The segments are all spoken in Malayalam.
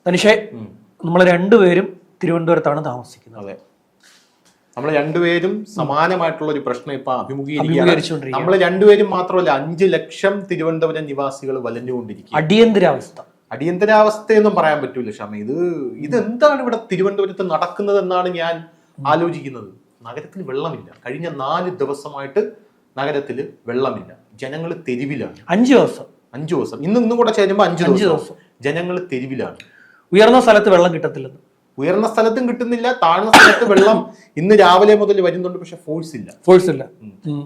തനിഷേ, നമ്മൾ രണ്ടുപേരും തിരുവനന്തപുരത്താണ് താമസിക്കുന്നത്. അതെ, നമ്മൾ രണ്ടുപേരും സമാനമായിട്ടുള്ള ഒരു പ്രശ്നം ഇപ്പൊ അഭിമുഖീകരിക്കുകയാണ്. നമ്മൾ രണ്ടുപേരും മാത്രമല്ല, 5 ലക്ഷം തിരുവനന്തപുരം നിവാസികൾ വലഞ്ഞുകൊണ്ടിരിക്കുക. അടിയന്തരാവസ്ഥയൊന്നും പറയാൻ പറ്റൂല ക്ഷമ. ഇതെന്താണ് ഇവിടെ തിരുവനന്തപുരത്ത് നടക്കുന്നത് എന്നാണ് ഞാൻ ആലോചിക്കുന്നത്. നഗരത്തിൽ വെള്ളമില്ല. കഴിഞ്ഞ 4 ദിവസമായിട്ട് നഗരത്തിൽ വെള്ളമില്ല. ജനങ്ങൾ തെരുവിലാണ്. 5 ദിവസം ഇന്നും കൂടെ ചേരുമ്പോ 5 ദിവസം ജനങ്ങൾ തെരുവിലാണ്. ഉയർന്ന സ്ഥലത്ത് വെള്ളം കിട്ടത്തില്ലെന്ന്. ഉയർന്ന സ്ഥലത്തും കിട്ടുന്നില്ല, താഴ്ന്ന സ്ഥലത്ത് വെള്ളം ഇന്ന് രാവിലെ മുതൽ വരുന്നുണ്ട്, പക്ഷെ ഫോഴ്സ് ഇല്ല.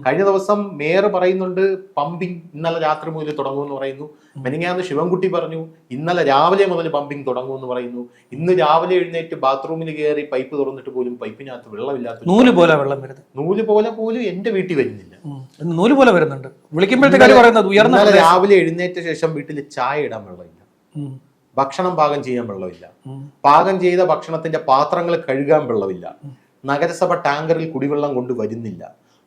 കഴിഞ്ഞ ദിവസം മേയർ പറയുന്നുണ്ട് പമ്പിങ് ഇന്നലെ രാത്രി മുതൽ തുടങ്ങുമെന്ന് പറയുന്നു. മെനിങ്ങാന്ന് ശിവൻകുട്ടി പറഞ്ഞു ഇന്നലെ രാവിലെ മുതൽ പമ്പിങ് തുടങ്ങുമെന്ന് പറയുന്നു. ഇന്ന് രാവിലെ എഴുന്നേറ്റ് ബാത്റൂമിൽ കയറി പൈപ്പ് തുറന്നിട്ട് പോലും പൈപ്പിനകത്ത് വെള്ളമില്ലാത്ത നൂല് പോലെ വെള്ളം വരുന്നത്. നൂല് പോലെ പോലും എന്റെ വീട്ടിൽ വരുന്നില്ല. നൂല് പോലെ വരുന്നുണ്ട്. വിളിക്കുമ്പോഴത്തേക്ക് രാവിലെ എഴുന്നേറ്റ ശേഷം വീട്ടിൽ ചായ ഇടാൻ വെള്ളമില്ല, ഭക്ഷണം പാകം ചെയ്യാൻ വെള്ളമില്ല, പാകം ചെയ്ത ഭക്ഷണത്തിന്റെ പാത്രങ്ങൾ കഴുകാൻ വെള്ളമില്ല, നഗരസഭ ടാങ്കറിൽ കുടിവെള്ളം കൊണ്ടുവരുന്നില്ല.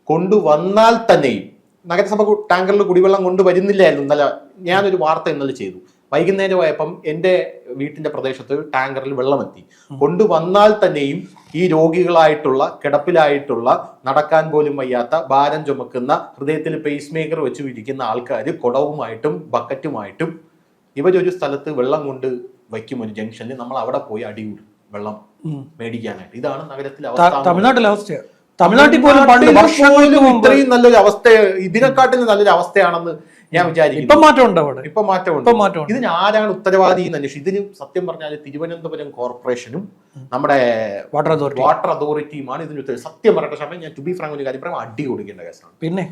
കൊണ്ടുവന്നാൽ തന്നെയും നഗരസഭ ടാങ്കറിൽ കുടിവെള്ളം കൊണ്ടുവരുന്നില്ലായിരുന്നു. ഇന്നലെ ഞാനൊരു വാർത്ത ഇന്നലെ ചെയ്തു. വൈകുന്നേരമായപ്പം എൻ്റെ വീട്ടിന്റെ പ്രദേശത്ത് ടാങ്കറിൽ വെള്ളമെത്തി. കൊണ്ടുവന്നാൽ തന്നെയും ഈ രോഗികളായിട്ടുള്ള, കിടപ്പിലായിട്ടുള്ള, നടക്കാൻ പോലും വയ്യാത്ത, ഭാരം ചുമക്കുന്ന, ഹൃദയത്തിൽ പേസ് മേക്കർ വെച്ച് ഇരിക്കുന്ന ആൾക്കാർ കുടവുമായിട്ടും ബക്കറ്റുമായിട്ടും ഇവരൊരു സ്ഥലത്ത് വെള്ളം കൊണ്ട് വയ്ക്കും, ഒരു ജംഗ്ഷനിൽ. നമ്മൾ അവിടെ പോയി അടികൂടും വെള്ളം മേടിക്കാനായിട്ട്. ഇതാണ് നഗരത്തിലെ അവസ്ഥ. തമിഴ്നാട്ടിൽ പോലും ഇത്രയും നല്ലൊരു അവസ്ഥ, ഇതിനെക്കാട്ടിലും നല്ലൊരു അവസ്ഥയാണെന്ന് ഞാൻ വിചാരിക്കുന്നു. ഇപ്പൊ മാറ്റമുണ്ട്. ഇതിന് ആരാണ് ഉത്തരവാദി എന്ന് അന്വേഷിച്ചു. ഇതിന് സത്യം പറഞ്ഞാൽ തിരുവനന്തപുരം കോർപ്പറേഷനും നമ്മുടെ വാട്ടർ അതോറിറ്റിയുമാണ് ഇതിന് ഉത്തരവ്. സത്യം പറയട്ടെ സമയം ഞാൻ ടു ബി ഫ്രാങ്ക് ഒരു കാര്യം പറയാം, അടി കൊടുക്കേണ്ട കേസാണ്. പിന്നെ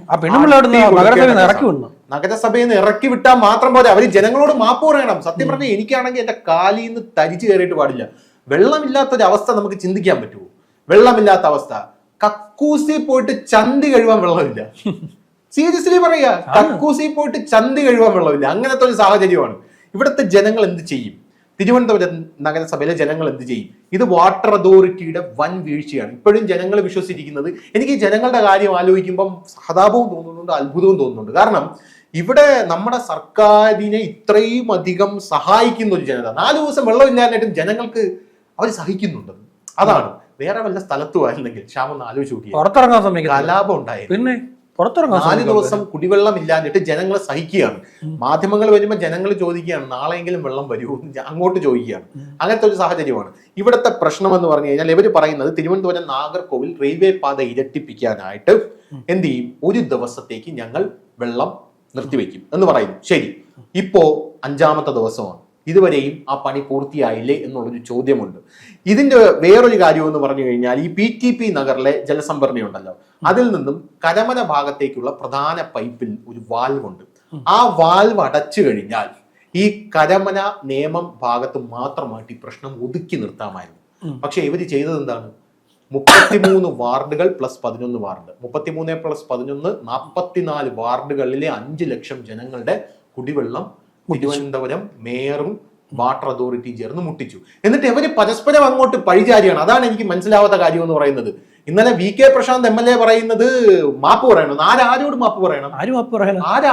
നഗരസഭയിൽ നിന്ന് ഇറക്കി വിട്ടാൽ മാത്രം പോലെ അവര് ജനങ്ങളോട് മാപ്പ് പറയണം. സത്യം പറഞ്ഞാൽ എനിക്കാണെങ്കിൽ എന്റെ കാലിൽ നിന്ന് തരിച്ചു കയറിയിട്ട് പാടില്ല. വെള്ളമില്ലാത്തൊരവസ്ഥ നമുക്ക് ചിന്തിക്കാൻ പറ്റുമോ? വെള്ളമില്ലാത്ത അവസ്ഥ. കക്കൂസി പോയിട്ട് ചന്തി കഴുകാൻ വെള്ളമില്ല. സീരിയസ്ലി പറയുക, കക്കൂസി പോയിട്ട് ചന്തി കഴുകാൻ വെള്ളമില്ല. അങ്ങനത്തെ ഒരു സാഹചര്യമാണ്. ഇവിടുത്തെ ജനങ്ങൾ എന്ത് ചെയ്യും? തിരുവനന്തപുരം നഗരസഭയിലെ ജനങ്ങൾ എന്ത് ചെയ്യും? ഇത് വാട്ടർ അതോറിറ്റിയുടെ വൻ വീഴ്ചയാണ്. ഇപ്പോഴും ജനങ്ങൾ വിശ്വസിച്ചിരിക്കുന്നത്. എനിക്ക് ജനങ്ങളുടെ കാര്യം ആലോചിക്കുമ്പം സഹതാപവും തോന്നുന്നുണ്ട്, അത്ഭുതവും തോന്നുന്നുണ്ട്. കാരണം ഇവിടെ നമ്മുടെ സർക്കാരിനെ ഇത്രയും അധികം സഹായിക്കുന്ന ഒരു ജനത, 4 ദിവസം വെള്ളമില്ലാഞ്ഞിട്ടും ജനങ്ങൾക്ക് അവർ സഹിക്കുന്നുണ്ട്. അതാണ്. വേറെ വല്ല സ്ഥലത്തും ആയിരുന്നെങ്കിൽ ശ്യാമൊന്ന് ആലോചിച്ച് നോക്കിയാൽ കലാപം ഉണ്ടായിരുന്നു. 4 ദിവസം കുടിവെള്ളം ഇല്ലാഞ്ഞിട്ട് ജനങ്ങൾ സഹിക്കുകയാണ്. മാധ്യമങ്ങൾ വരുമ്പോൾ ജനങ്ങൾ ചോദിക്കുകയാണ് നാളെയെങ്കിലും വെള്ളം വരുമോ, അങ്ങോട്ട് ചോദിക്കുകയാണ്. അങ്ങനത്തെ ഒരു സാഹചര്യമാണ് ഇവിടുത്തെ പ്രശ്നം എന്ന് പറഞ്ഞു കഴിഞ്ഞാൽ. ഇവർ പറയുന്നത് തിരുവനന്തപുരം നാഗർകോവിൽ റെയിൽവേ പാത ഇരട്ടിപ്പിക്കാനായിട്ട് എന്ത് ചെയ്യും, ഒരു ദിവസത്തേക്ക് ഞങ്ങൾ വെള്ളം നിർത്തിവെക്കും എന്ന് പറയുന്നു. ശരി, ഇപ്പോ 5ാമത്തെ ദിവസമാണ്. ഇതുവരെയും ആ പണി പൂർത്തിയായില്ലേ എന്നുള്ളൊരു ചോദ്യമുണ്ട്. ഇതിന്റെ വേറൊരു കാര്യം എന്ന് പറഞ്ഞു കഴിഞ്ഞാൽ, ഈ PTP നഗറിലെ ജലസംഭരണി ഉണ്ടല്ലോ, അതിൽ നിന്നും കരമന ഭാഗത്തേക്കുള്ള പ്രധാന പൈപ്പിൽ ഒരു വാൽവ് ഉണ്ട്. ആ വാൽവ് അടച്ചു കഴിഞ്ഞാൽ ഈ കരമന നേമം ഭാഗത്ത് മാത്രമായിട്ട് ഈ പ്രശ്നം ഒതുക്കി നിർത്താമായിരുന്നു. പക്ഷെ ഇവര് ചെയ്തത് എന്താണ്? 33 വാർഡുകൾ പ്ലസ് 11 വാർഡ്, 33 പ്ലസ് 11 44 വാർഡുകളിലെ 5 ലക്ഷം ജനങ്ങളുടെ കുടിവെള്ളം തിരുവനന്തപുരം മേയറും വാട്ടർ അതോറിറ്റി ചേർന്ന് മുട്ടിച്ചു. എന്നിട്ട് ഇവര് പരസ്പരം അങ്ങോട്ട് പഴിചാരിയാണ്. അതാണ് എനിക്ക് മനസ്സിലാവാത്ത കാര്യം എന്ന് പറയുന്നത്. ഇന്നലെ VK പ്രശാന്ത് MLA പറയുന്നത് മാപ്പ് പറയണം. ആരോട് മാപ്പ് പറയണം?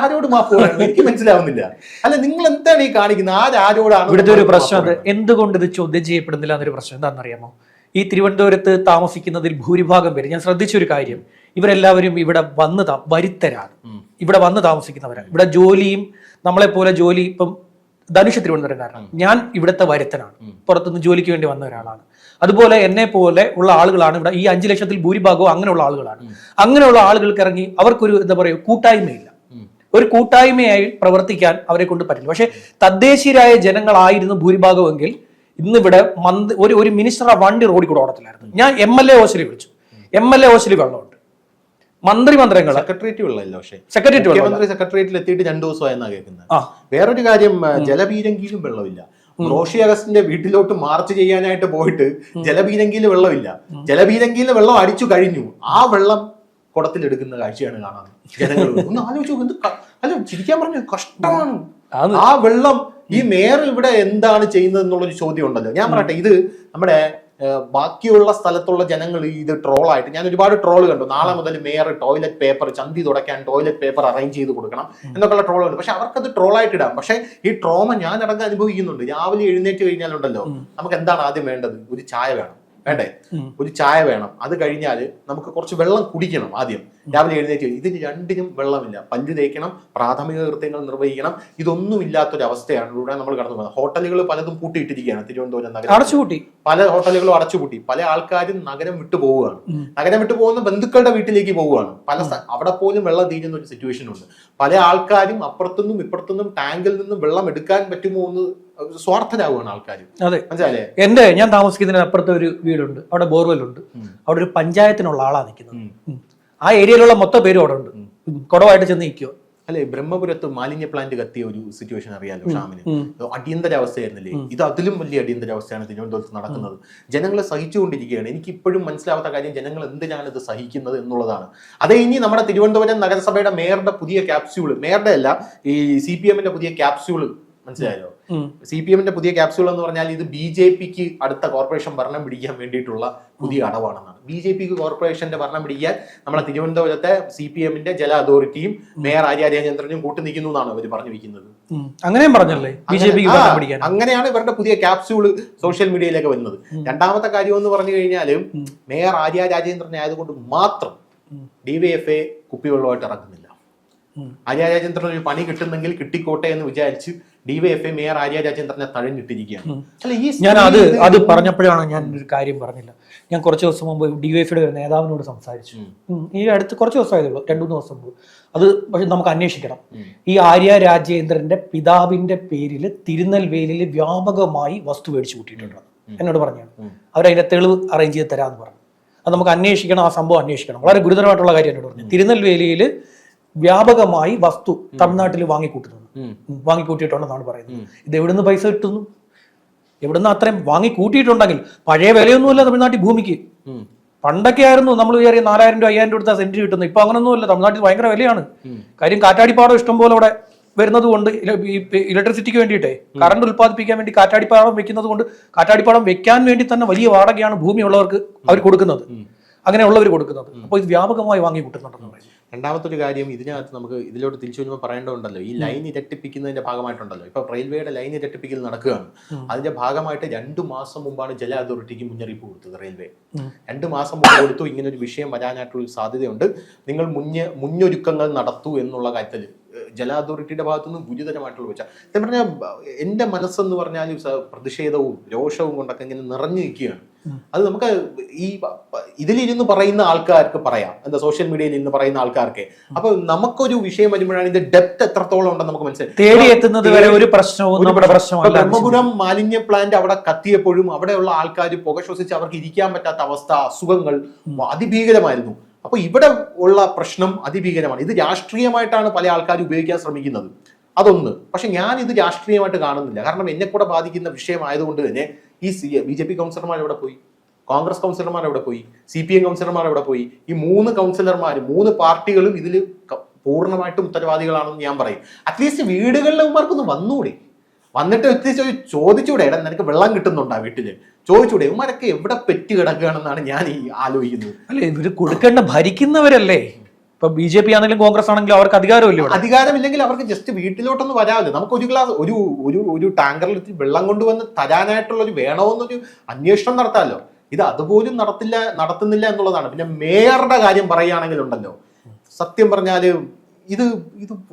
ആരോട് മാപ്പ് പറയണം? എനിക്ക് മനസ്സിലാവുന്നില്ല. അല്ല, നിങ്ങൾ എന്താണ് ഈ കാണിക്കുന്നത്? ആരോടാണ് ഇവിടുത്തെ ഒരു പ്രശ്നം? എന്തുകൊണ്ട് ഇത് ചോദ്യം ചെയ്യപ്പെടുന്നില്ല എന്നൊരു പ്രശ്നം എന്താണെന്നറിയാമോ? ഈ തിരുവനന്തപുരത്ത് താമസിക്കുന്നതിൽ ഭൂരിഭാഗം പേര്, ഞാൻ ശ്രദ്ധിച്ചൊരു കാര്യം, ഇവരെല്ലാവരും ഇവിടെ വരുത്തരാണ്. ഇവിടെ വന്ന് താമസിക്കുന്നവരാണ്. ഇവിടെ ജോലിയും നമ്മളെപ്പോലെ ജോലി, ഇപ്പം ധനുഷ് തിരുവനന്തപുരംകാരനാണ്, ഞാൻ ഇവിടുത്തെ വരുത്തനാണ്, പുറത്തുനിന്ന് ജോലിക്ക് വേണ്ടി വന്ന ഒരാളാണ്. അതുപോലെ എന്നെ പോലെ ഉള്ള ആളുകളാണ് ഇവിടെ. ഈ 5 ലക്ഷത്തിൽ ഭൂരിഭാഗവും അങ്ങനെയുള്ള ആളുകളാണ്. അങ്ങനെയുള്ള ആളുകൾക്ക് ഇറങ്ങി അവർക്കൊരു എന്താ പറയുക, കൂട്ടായ്മയില്ല. ഒരു കൂട്ടായ്മയായി പ്രവർത്തിക്കാൻ അവരെ കൊണ്ട് പറ്റില്ല. പക്ഷെ തദ്ദേശീയരായ ജനങ്ങളായിരുന്നു ഭൂരിഭാഗമെങ്കിൽ ഇന്നിവിടെ ഒരു മിനിസ്റ്ററുടെ വണ്ടി റോഡിൽ കൂടെ ഓടത്തില്ലായിരുന്നു. ഞാൻ MLA ഹോസ്റ്റലിൽ വിളിച്ചു. MLA ഹോസ്റ്റലിൽ വെള്ളമുണ്ട്. മന്ത്രിമന്ത്രങ്ങൾ സെക്രട്ടേറിയറ്റ് വെള്ളമില്ല. പക്ഷേ മുഖ്യമന്ത്രി സെക്രട്ടേറിയറ്റിൽ എത്തിയിട്ട് 2 ദിവസമായെന്നാ കേൾക്കുന്നത്. വേറൊരു കാര്യം, ജലപീരങ്കിയിലും വെള്ളമില്ല. റോഷി അഗസ്റ്റിന്റെ വീട്ടിലോട്ട് മാർച്ച് ചെയ്യാനായിട്ട് പോയിട്ട് ജലപീരങ്കിയിൽ വെള്ളമില്ല. ജലപീരങ്കിയിൽ വെള്ളം അടിച്ചു കഴിഞ്ഞു. ആ വെള്ളം കുടത്തിലെടുക്കുന്ന കാഴ്ചയാണ് കാണാറ് ജനങ്ങൾ. ഒന്ന് ആലോചിച്ചു നോക്ക്. അല്ല, ചിരിക്കാൻ പറഞ്ഞു, കഷ്ടമാണ്. ആ വെള്ളം ഈ മേയർ ഇവിടെ എന്താണ് ചെയ്യുന്നത് എന്നുള്ളൊരു ചോദ്യം ഉണ്ടല്ലോ. ഞാൻ പറയട്ടെ, ഇത് നമ്മുടെ ബാക്കിയുള്ള സ്ഥലത്തുള്ള ജനങ്ങൾ ഇത് ട്രോളായിട്ട്, ഞാൻ ഒരുപാട് ട്രോൾ കണ്ടു. നാളെ മുതൽ മേയർ ടോയ്ലറ്റ് പേപ്പർ, ചന്തി തുടയ്ക്കാൻ ടോയ്ലറ്റ് പേപ്പർ അറേഞ്ച് ചെയ്ത് കൊടുക്കണം എന്നൊക്കെയുള്ള ട്രോൾ ഉണ്ട്. പക്ഷെ അവർക്കത് ട്രോളായിട്ട് ഇടാം. പക്ഷെ ഈ ട്രോമ ഞാൻ അടക്കം അനുഭവിക്കുന്നുണ്ട്. രാവിലെ എഴുന്നേറ്റ് കഴിഞ്ഞാലുണ്ടല്ലോ, നമുക്ക് എന്താണ് ആദ്യം വേണ്ടത്? ഒരു ചായ വേണം, വേണ്ടേ? ഒരു ചായ വേണം. അത് കഴിഞ്ഞാൽ നമുക്ക് കുറച്ച് വെള്ളം കുടിക്കണം ആദ്യം. രാവിലെ എഴുന്നേറ്റ് ഇതിന് രണ്ടിനും വെള്ളമില്ല. പല്ല് തേക്കണം, പ്രാഥമിക കൃത്യങ്ങൾ നിർവഹിക്കണം. ഇതൊന്നും ഇല്ലാത്തൊരവസ്ഥയാണ് ഇവിടെ നമ്മൾ കടന്നു പോകുന്നത്. ഹോട്ടലുകൾ പലതും പൂട്ടിയിട്ടിരിക്കുകയാണ്. തിരുവനന്തപുരം നഗരം അടച്ചുപൂട്ടി, പല ഹോട്ടലുകളും അടച്ചുപൂട്ടി. പല ആൾക്കാരും നഗരം വിട്ടു പോവുകയാണ്. നഗരം വിട്ടു പോകുന്ന ബന്ധുക്കളുടെ വീട്ടിലേക്ക് പോവുകയാണ്. അവിടെ പോലും വെള്ളം തീരുന്ന ഒരു സിറ്റുവേഷൻ ഉണ്ട്. പല ആൾക്കാരും അപ്പുറത്തുനിന്നും ഇപ്പുറത്തുനിന്നും ടാങ്കിൽ നിന്നും വെള്ളം എടുക്കാൻ പറ്റുമോ എന്ന് സ്വാർത്ഥരാകുകയാണ് ആൾക്കാർ. അതെ, ഞാൻ താമസിക്കുന്നതിന് അപ്പുറത്തെ ഒരു വീടുണ്ട്, അവിടെ ബോർവെൽ ഉണ്ട്. അവിടെ ഒരു പഞ്ചായത്തിനുള്ള ആളാ നിൽക്കുന്നത്. ആ ഏരിയയിലുള്ള മൊത്തം പേരും അവിടെ ഉണ്ട്. കുടവായിട്ട് ചെന്ന് നിൽക്കുക. അല്ലെ, ബ്രഹ്മപുരത്ത് മാലിന്യ പ്ലാന്റ് കത്തിയ ഒരു സിറ്റുവേഷൻ അറിയാലോ ഷാമിന്. അടിയന്തരാവസ്ഥയായിരുന്നില്ലേ? ഇത് അതിലും വലിയ അടിയന്തരാവസ്ഥയാണ് തിരുവനന്തപുരത്ത് നടക്കുന്നത്. ജനങ്ങളെ സഹിച്ചുകൊണ്ടിരിക്കുകയാണ്. എനിക്ക് ഇപ്പോഴും മനസ്സിലാവാത്ത കാര്യം ജനങ്ങൾ എന്തിനാണ് ഇത് സഹിക്കുന്നത് എന്നുള്ളതാണ്. അതേ ഇനി നമ്മുടെ തിരുവനന്തപുരം നഗരസഭയുടെ മേയറുടെ പുതിയ ക്യാപ്സ്യൂള്, മേയറുടെ അല്ല, ഈ CPM-ന്റെ പുതിയ ക്യാപ്സ്യൂള് മനസ്സിലായല്ലോ. CPM-ന്റെ പുതിയ ക്യാപ്സ്യൂൾ എന്ന് പറഞ്ഞാൽ ഇത് BJPക്ക് അടുത്ത കോർപ്പറേഷൻ ഭരണം പിടിക്കാൻ വേണ്ടിയിട്ടുള്ള പുതിയ അടവാണെന്നാണ്. BJPക്ക് കോർപ്പറേഷന്റെ ഭരണം പിടിക്കാൻ നമ്മളെ തിരുവനന്തപുരത്തെ CPM-ന്റെ ജല അതോറിറ്റിയും മേയർ ആര്യ രാജേന്ദ്രനും കൂട്ടു നിൽക്കുന്നു എന്നാണ് അവർ പറഞ്ഞു വയ്ക്കുന്നത്. അങ്ങനെയും പറഞ്ഞല്ലേ, അങ്ങനെയാണ് ഇവരുടെ പുതിയ ക്യാപ്സ്യൂള് സോഷ്യൽ മീഡിയയിലേക്ക് വരുന്നത്. രണ്ടാമത്തെ കാര്യം എന്ന് പറഞ്ഞു കഴിഞ്ഞാൽ, മേയർ ആര്യ രാജേന്ദ്രൻ ആയതുകൊണ്ട് മാത്രം DYFA കുപ്പിവെള്ളമായിട്ട് ഇറങ്ങുന്നില്ല. ആര്യ രാജേന്ദ്രൻ ഒരു പണി കിട്ടുന്നെങ്കിൽ കിട്ടിക്കോട്ടെ എന്ന് വിചാരിച്ച് DYFA മേയർ ആര്യ രാജേന്ദ്രനെ തഴഞ്ഞിട്ടിരിക്കുകയാണ്. ഞാൻ അത് പറഞ്ഞപ്പോഴാണ് ഞാൻ ഒരു കാര്യം പറഞ്ഞില്ല. ഞാൻ കുറച്ച് ദിവസം മുമ്പ് DYFAയുടെ ഒരു നേതാവിനോട് സംസാരിച്ചു. ഈ അടുത്ത് കുറച്ച് ദിവസമായതേ ഉള്ളൂ, 2-3 ദിവസം മുമ്പ്. അത് പക്ഷെ നമുക്ക് അന്വേഷിക്കണം. ഈ ആര്യ രാജേന്ദ്രന്റെ പിതാവിന്റെ പേരിൽ തിരുനെൽവേലിയിൽ വ്യാപകമായി വസ്തു മേടിച്ചു കൂട്ടിയിട്ടുണ്ട് എന്നോട് പറഞ്ഞാണ്. അവരതിന്റെ തെളിവ് അറേഞ്ച് ചെയ്ത് തരാമെന്ന് പറഞ്ഞു. അത് നമുക്ക് അന്വേഷിക്കണം, ആ സംഭവം അന്വേഷിക്കണം. വളരെ ഗുരുതരമായിട്ടുള്ള കാര്യം എന്നോട് പറഞ്ഞു. തിരുനെൽവേലിയിൽ വ്യാപകമായി വസ്തു തമിഴ്നാട്ടിൽ വാങ്ങിക്കൂട്ടിയിട്ടുണ്ടെന്നാണ് പറയുന്നത്. ഇത് എവിടുന്ന് പൈസ കിട്ടുന്നു? എവിടുന്ന് അത്രയും വാങ്ങിക്കൂട്ടിയിട്ടുണ്ടെങ്കിൽ? പഴയ വിലയൊന്നുമില്ല തമിഴ്നാട്ടിൽ ഭൂമിക്ക്. പണ്ടൊക്കെ ആയിരുന്നു നമ്മൾ വിചാരിക്കും 4000 രൂപ 5000 രൂപ സെന്റ് കിട്ടുന്നു. ഇപ്പൊ അങ്ങനൊന്നുമില്ല. തമിഴ്നാട്ടിൽ ഭയങ്കര വിലയാണ്. കാര്യം കാറ്റാടിപ്പാടം ഇഷ്ടം പോലെ അവിടെ വരുന്നത് കൊണ്ട്, ഇലക്ട്രിസിറ്റിക്ക് വേണ്ടിയിട്ടേ, കറണ്ട് ഉത്പാദിപ്പിക്കാൻ വേണ്ടി കാറ്റാടിപ്പാടം വെക്കുന്നത് കൊണ്ട്, കാറ്റാടിപ്പാടം വെക്കാൻ വേണ്ടി തന്നെ വലിയ വാടകയാണ് ഭൂമിയുള്ളവർക്ക് അവർ കൊടുക്കുന്നത്, അങ്ങനെയുള്ളവർ കൊടുക്കുന്നത്. അപ്പോൾ ഇത് വ്യാപകമായി വാങ്ങി കൂട്ടുന്നുണ്ടെന്ന് പറയുന്നത്. രണ്ടാമത്തെ ഒരു കാര്യം, ഇതിനകത്ത് നമുക്ക് ഇതിലോട്ട് തിരിച്ചു വരുമ്പോൾ പറയേണ്ടതുണ്ടല്ലോ, ഈ ലൈൻ ഇരട്ടിപ്പിക്കുന്നതിന്റെ ഭാഗമായിട്ടുണ്ടല്ലോ, ഇപ്പൊ റെയിൽവേയുടെ ലൈൻ ഇരട്ടിപ്പിക്കൽ നടക്കുകയാണ്. അതിന്റെ ഭാഗമായിട്ട് 2 മാസം മുമ്പാണ് ജല അതോറിറ്റിക്ക് മുന്നറിയിപ്പ് കൊടുത്തത് റെയിൽവേ. 2 മാസം മുമ്പ് കൊടുത്തു, ഇങ്ങനെ ഒരു വിഷയം വരാനായിട്ടുള്ള സാധ്യതയുണ്ട്, നിങ്ങൾ മുന്നൊരുക്കങ്ങൾ നടത്തൂ എന്നുള്ള കാര്യത്തിൽ ജല അതോറിറ്റിയുടെ ഭാഗത്തുനിന്ന് ഗുരുതരമായിട്ടുള്ള വെച്ചാൽ പറഞ്ഞാൽ എന്റെ മനസ്സെന്ന് പറഞ്ഞാൽ പ്രതിഷേധവും രോഷവും കൊണ്ടൊക്കെ ഇങ്ങനെ നിറഞ്ഞു നിൽക്കുകയാണ്. അത് നമുക്ക് ഈ ഇതിലിരുന്ന് പറയുന്ന ആൾക്കാർക്ക് പറയാം, എന്താ സോഷ്യൽ മീഡിയയിൽ ഇരുന്ന് പറയുന്ന ആൾക്കാർക്ക്. അപ്പൊ നമുക്കൊരു വിഷയം വരുമ്പോഴാണ് ഇതിന്റെ ഡെപ്ത് എത്രത്തോളം ഉണ്ടെന്ന് നമുക്ക് മനസ്സിലായി. ബ്രഹ്മപുരം മാലിന്യ പ്ലാന്റ് അവിടെ കത്തിയപ്പോഴും അവിടെയുള്ള ആൾക്കാർ പുക ശ്വസിച്ച് അവർക്ക് ഇരിക്കാൻ പറ്റാത്ത അവസ്ഥ, അസുഖങ്ങൾ അതിഭീകരമായിരുന്നു. അപ്പൊ ഇവിടെ ഉള്ള പ്രശ്നം അതിഭീകരമാണ്. ഇത് രാഷ്ട്രീയമായിട്ടാണ് പല ആൾക്കാരും ഉപയോഗിക്കാൻ ശ്രമിക്കുന്നത്, അതൊന്ന്. പക്ഷെ ഞാൻ ഇത് രാഷ്ട്രീയമായിട്ട് കാണുന്നില്ല. കാരണം എന്നെ കൂടെ ബാധിക്കുന്ന വിഷയമായതുകൊണ്ട് തന്നെ ഈ BJP കൗൺസിലർമാർ എവിടെ പോയി? കോൺഗ്രസ് കൗൺസിലർമാർ എവിടെ പോയി? CPM കൗൺസിലർമാർ എവിടെ പോയി? ഈ 3 കൗൺസിലർമാർ, 3 പാർട്ടികളും ഇതിൽ പൂർണ്ണമായിട്ടും ഉത്തരവാദികളാണെന്ന് ഞാൻ പറയും. അറ്റ്ലീസ്റ്റ് വീടുകളിലെ ഉമ്മാർക്കൊന്ന് വന്നൂടെ? വന്നിട്ട് ചോദിച്ചൂടെ, എടാ നിനക്ക് വെള്ളം കിട്ടുന്നുണ്ടോ വീട്ടില്? ചോദിച്ചൂടെ? ഉമ്മാരൊക്കെ എവിടെ പെറ്റ് കിടക്കുകയാണെന്നാണ് ഞാൻ ഈ ആലോചിക്കുന്നത്. അല്ലെ, ഇവര് കൊടുക്കേണ്ട ഭരിക്കുന്നവരല്ലേ? ഇപ്പൊ BJP ആണെങ്കിലും കോൺഗ്രസ് ആണെങ്കിലും അവർക്ക് അധികാരമില്ല. അധികാരമില്ലെങ്കിൽ അവർക്ക് ജസ്റ്റ് വീട്ടിലോട്ടൊന്ന് വരാമല്ലോ. നമുക്ക് ഒരു ഗ്ലാസ് ഒരു ടാങ്കറിൽ വെള്ളം കൊണ്ടുവന്ന് തരാനായിട്ടുള്ള ഒരു വേണമെന്നൊരു അന്വേഷണം നടത്താമല്ലോ. ഇത് അതുപോലും നടത്തുന്നില്ല എന്നുള്ളതാണ്. പിന്നെ മേയറുടെ കാര്യം പറയുകയാണെങ്കിൽ ഉണ്ടല്ലോ, സത്യം പറഞ്ഞാല് ഇത്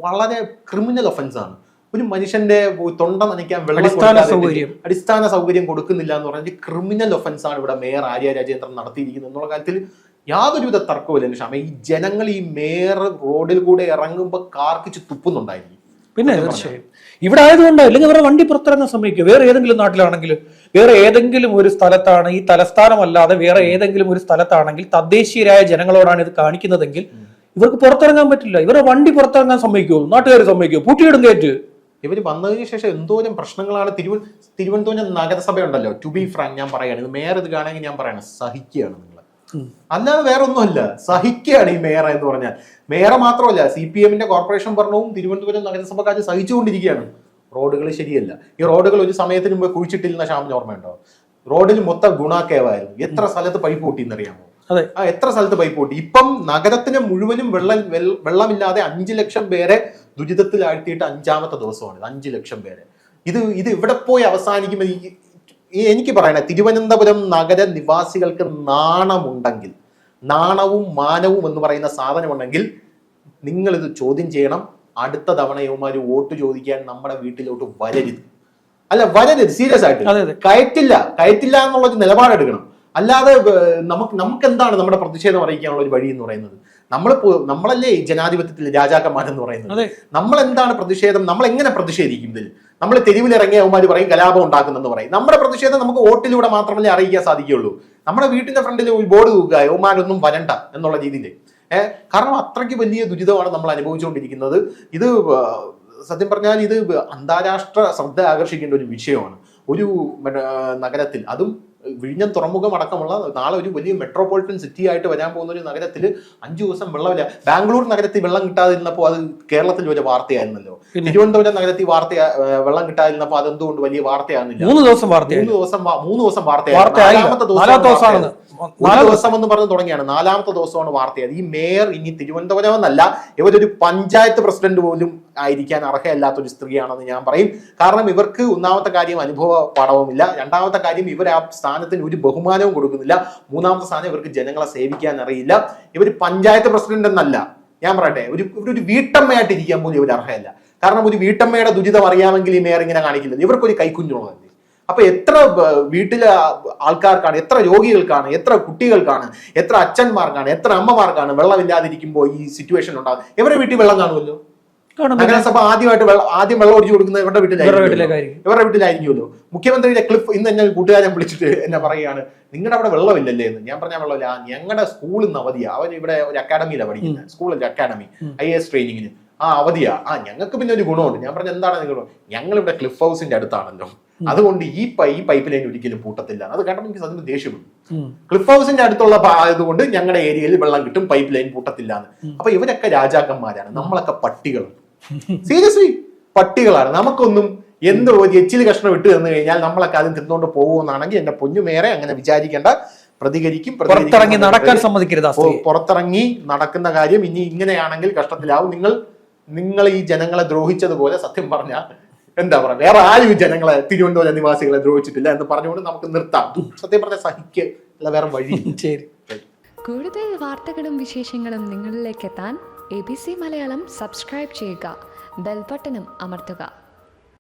വളരെ ക്രിമിനൽ ഒഫൻസ് ആണ്. ഒരു മനുഷ്യന്റെ തൊണ്ട നനയ്ക്കാൻ അടിസ്ഥാന സൗകര്യം കൊടുക്കുന്നില്ല എന്ന് പറഞ്ഞാൽ ക്രിമിനൽ ഒഫൻസ് ആണ് ഇവിടെ മേയർ ആര്യ രാജേന്ദ്രൻ നടത്തിയിരിക്കുന്നത് എന്നുള്ള കാര്യത്തിൽ യാതൊരുവിധ തർക്കവുമില്ല. ക്ഷമ ഈ ജനങ്ങൾ ഈ മേയർ റോഡിൽ കൂടെ ഇറങ്ങുമ്പോൾ കാർക്കിച്ച് തുപ്പുന്നുണ്ടായിരിക്കും. പിന്നെ തീർച്ചയായും ഇവിടെ ആയതുകൊണ്ട്, അല്ലെങ്കിൽ അവരുടെ വണ്ടി പുറത്തിറങ്ങാൻ സമ്മതിക്കുക. വേറെ ഏതെങ്കിലും നാട്ടിലാണെങ്കിൽ, വേറെ ഏതെങ്കിലും ഒരു സ്ഥലത്താണ്, ഈ തലസ്ഥാനമല്ലാതെ വേറെ ഏതെങ്കിലും ഒരു സ്ഥലത്താണെങ്കിൽ തദ്ദേശീയരായ ജനങ്ങളോടാണ് ഇത് കാണിക്കുന്നതെങ്കിൽ ഇവർക്ക് പുറത്തിറങ്ങാൻ പറ്റില്ല. ഇവരുടെ വണ്ടി പുറത്തിറങ്ങാൻ സമ്മതിക്കുമോ? നാട്ടുകാർ സമ്മതിക്കുമോ? പൂട്ടിയിടും കയറ്റ്. ഇവർ വന്നതിന് ശേഷം എന്തോരം പ്രശ്നങ്ങളാണ്. തിരുവനന്തപുരം നഗരസഭ ഉണ്ടല്ലോ, ടു ബി ഫ്രാങ്ക് ഞാൻ പറയാണ്, ഇത് മേയർ ഇത് കാണുമെങ്കിൽ ഞാൻ പറയണം, സഹിക്കുകയാണ് നിങ്ങൾ. അല്ലാതെ വേറെ ഒന്നുമല്ല, സഹിക്കുകയാണ് ഈ മേയർ എന്ന് പറഞ്ഞാൽ. മേയറെ മാത്രമല്ല, CPM-ന്റെ കോർപ്പറേഷൻ ഭരണവും തിരുവനന്തപുരം നഗരസഭക്കാർ സഹിച്ചുകൊണ്ടിരിക്കുകയാണ്. റോഡുകൾ ശരിയല്ല. ഈ റോഡുകൾ ഒരു സമയത്തിന് മുമ്പ് കുഴിച്ചിട്ടില്ലെന്ന ഷാമിന് ഓർമ്മയുണ്ടോ? റോഡിൽ മൊത്തം ഗുണാക്കേവായിരുന്നു. എത്ര സ്ഥലത്ത് പൈപ്പ് പൊട്ടിയെന്നറിയാമോ? അതെ, എത്ര സ്ഥലത്ത് പൈപ്പ് പൊട്ടി. ഇപ്പം നഗരത്തിന് മുഴുവനും വെള്ളമില്ലാതെ 5 ലക്ഷം പേരെ ദുരിതത്തിലാഴ്ത്തിയിട്ട് 5ാമത്തെ ദിവസമാണ്. 5 ലക്ഷം പേരെ. ഇത് ഇവിടെ പോയി അവസാനിക്കുമ്പോൾ എനിക്ക് പറയണേ, തിരുവനന്തപുരം നഗര നിവാസികൾക്ക് നാണമുണ്ടെങ്കിൽ, നാണവും മാനവും എന്ന് പറയുന്ന സാധനമുണ്ടെങ്കിൽ നിങ്ങളിത് ചോദ്യം ചെയ്യണം. അടുത്ത തവണ യുവമാര് വോട്ട് ചോദിക്കാൻ നമ്മുടെ വീട്ടിലോട്ട് വരരുത്. വരരുത്, സീരിയസ് ആയിട്ട്. കയറ്റില്ല എന്നുള്ളൊരു നിലപാടെടുക്കണം. അല്ലാതെ നമുക്ക് എന്താണ് നമ്മുടെ പ്രതിഷേധം അറിയിക്കാനുള്ള ഒരു വഴി എന്ന് പറയുന്നത്? നമ്മളല്ലേ ജനാധിപത്യത്തിൽ രാജാക്കന്മാരെന്ന് പറയുന്നത്. നമ്മൾ എന്താണ് പ്രതിഷേധം? നമ്മൾ എങ്ങനെ പ്രതിഷേധിക്കും? ഇതിൽ നമ്മൾ തെരുവിലിറങ്ങിയ അവന്മാര് പറയും കലാപം ഉണ്ടാക്കുന്നെന്ന് പറയും. നമ്മുടെ പ്രതിഷേധം നമുക്ക് വോട്ടിലൂടെ മാത്രമല്ലേ അറിയിക്കാൻ സാധിക്കുകയുള്ളൂ. നമ്മുടെ വീട്ടിന്റെ ഫ്രണ്ടിൽ ഒരു ബോർഡ് തൂക്കുക, യവന്മാരൊന്നും വരണ്ട എന്നുള്ള രീതിയിൽ. കാരണം അത്രയ്ക്ക് വലിയ ദുരിതമാണ് നമ്മൾ അനുഭവിച്ചുകൊണ്ടിരിക്കുന്നത്. ഇത് സത്യം പറഞ്ഞാൽ ഇത് അന്താരാഷ്ട്ര ശ്രദ്ധ ആകർഷിക്കേണ്ട ഒരു വിഷയമാണ്. ഒരു നഗരത്തിൽ, അതും വിഴിഞ്ഞം തുറമുഖം അടക്കമുള്ള നാളെ ഒരു വലിയ മെട്രോപൊളിറ്റൻ സിറ്റി ആയിട്ട് വരാൻ പോകുന്ന ഒരു നഗരത്തിൽ 5 ദിവസം വെള്ളമില്ല. ബാംഗ്ലൂർ നഗരത്തിൽ വെള്ളം കിട്ടാതിരുന്നപ്പോൾ അത് കേരളത്തിൽ വലിയ വാർത്തയായിരുന്നല്ലോ. തിരുവനന്തപുരം നഗരത്തിൽ വെള്ളം കിട്ടാതിരുന്നപ്പോൾ അതെന്തുകൊണ്ട് വലിയ വാർത്തയാകുന്നില്ല? 3 ദിവസം വാർത്തയായിരുന്നു. 4 ദിവസം എന്ന് പറഞ്ഞ് തുടങ്ങിയാണ്. 4ാമത്തെ ദിവസമാണ് വാർത്തയായത്. ഈ മേയർ ഇനി തിരുവനന്തപുരം എന്നല്ല, ഇവരൊരു പഞ്ചായത്ത് പ്രസിഡന്റ് പോലും ആയിരിക്കാൻ അർഹയല്ലാത്തൊരു സ്ത്രീയാണെന്ന് ഞാൻ പറയും. കാരണം ഇവർക്ക് ഒന്നാമത്തെ കാര്യം അനുഭവ പാഠവുമില്ല, രണ്ടാമത്തെ കാര്യം ഇവർ ആ സ്ഥാനത്തിന് ഒരു ബഹുമാനവും കൊടുക്കുന്നില്ല, മൂന്നാമത്തെ സ്ഥാനം ഇവർക്ക് ജനങ്ങളെ സേവിക്കാൻ അറിയില്ല. ഇവർ പഞ്ചായത്ത് പ്രസിഡന്റ് എന്നല്ല, ഞാൻ പറയട്ടെ, ഒരു വീട്ടമ്മയായിട്ട് ഇരിക്കാൻ പോലും ഇവർ അർഹയല്ല. കാരണം ഒരു വീട്ടമ്മയുടെ ദുരിതം അറിയാമെങ്കിൽ ഈ മേയർ ഇങ്ങനെ കാണിക്കില്ല. ഇവർക്കൊരു കൈക്കുഞ്ഞുള്ളതല്ലേ. അപ്പൊ എത്ര വീട്ടിലെ ആൾക്കാർക്കാണ്, എത്ര രോഗികൾക്കാണ്, എത്ര കുട്ടികൾക്കാണ്, എത്ര അച്ഛന്മാർക്കാണ്, എത്ര അമ്മമാർക്കാണ് വെള്ളമില്ലാതിരിക്കുമ്പോൾ ഈ സിറ്റുവേഷൻ ഉണ്ടാകും. ഇവരുടെ വീട്ടിൽ വെള്ളം കാണുമല്ലോ. നഗരസഭ ആദ്യം വെള്ളം ഒഴിച്ചു കൊടുക്കുന്നത് ഇവരുടെ വീട്ടിലായിരിക്കുമല്ലോ. മുഖ്യമന്ത്രിയുടെ ക്ലിപ്പ് ഇന്ന് എന്നെ കൂട്ടുകാരൻ വിളിച്ചിട്ട് എന്നെ പറയുകയാണ്, നിങ്ങളുടെ അവിടെ വെള്ളമില്ലല്ലേ എന്ന്. ഞാൻ പറഞ്ഞ വെള്ളമില്ല, ഞങ്ങളുടെ സ്കൂളിൽ നിന്ന് അവധിയാ. അവൻ ഇവിടെ ഒരു അക്കാഡമിയിലാണ് പഠിക്കുന്നത്, സ്കൂളിന്റെ അക്കാഡമി, IAS ട്രെയിനിങ്ങിന്. അവധിയാ. ഞങ്ങൾക്ക് പിന്നെ ഒരു ഗുണമുണ്ട്. ഞാൻ പറഞ്ഞ എന്താണ് നിങ്ങൾ? ഞങ്ങളിവിടെ ക്ലിഫ് ഹൗസിന്റെ അടുത്താണല്ലോ, അതുകൊണ്ട് ഈ പൈപ്പ് ലൈൻ ഒരിക്കലും പൂട്ടത്തില്ല. അത് കണ്ടപ്പോൾ എനിക്ക് സത്യം ദേഷ്യപ്പെട്ടു. ക്ലിഫ് ഹൗസിന്റെ അടുത്തുള്ള ആയതുകൊണ്ട് ഞങ്ങളുടെ ഏരിയയിൽ വെള്ളം കിട്ടും, പൈപ്പ് ലൈൻ പൂട്ടത്തില്ല എന്ന്. അപ്പൊ ഇവരൊക്കെ രാജാക്കന്മാരാണ്, നമ്മളൊക്കെ പട്ടികളാണ്. സീരിയസ്ലി പട്ടികളാണ്. നമുക്കൊന്നും എന്തോ എച്ചിൽ കഷ്ണം ഇട്ട് തന്നു കഴിഞ്ഞാൽ നമ്മളൊക്കെ അതിന് തിന്നുകൊണ്ട് പോകുമെന്നാണെങ്കിൽ എന്റെ പൊന്നുമേറെ അങ്ങനെ വിചാരിക്കേണ്ട. പ്രതികരിക്കും. പുറത്തിറങ്ങി നടക്കാൻ സമ്മതിക്കരുത്. പുറത്തിറങ്ങി നടക്കുന്ന കാര്യം ഇനി ഇങ്ങനെയാണെങ്കിൽ കഷ്ടത്തിലാവും. നിങ്ങൾ ഈ ജനങ്ങളെ ദ്രോഹിച്ചതുപോലെ സത്യം പറഞ്ഞാൽ എന്താ പറയാ, വേറെ ആരും ജനങ്ങളെ, തിരുവനന്തപുരം നിവാസികളെ ദ്രോഹിച്ചിട്ടില്ല എന്ന് പറഞ്ഞുകൊണ്ട് നമുക്ക് നിർത്താം. സത്യം പറഞ്ഞ സഹിക്കല്ല വേറെ വഴി. ശരി. കൂടുതൽ വാർത്തകളും വിശേഷങ്ങളും നിങ്ങളിലേക്ക് എത്താൻ ABC മലയാളം സബ്സ്ക്രൈബ് ചെയ്യുക, ബെൽ ബട്ടണും അമർത്തുക.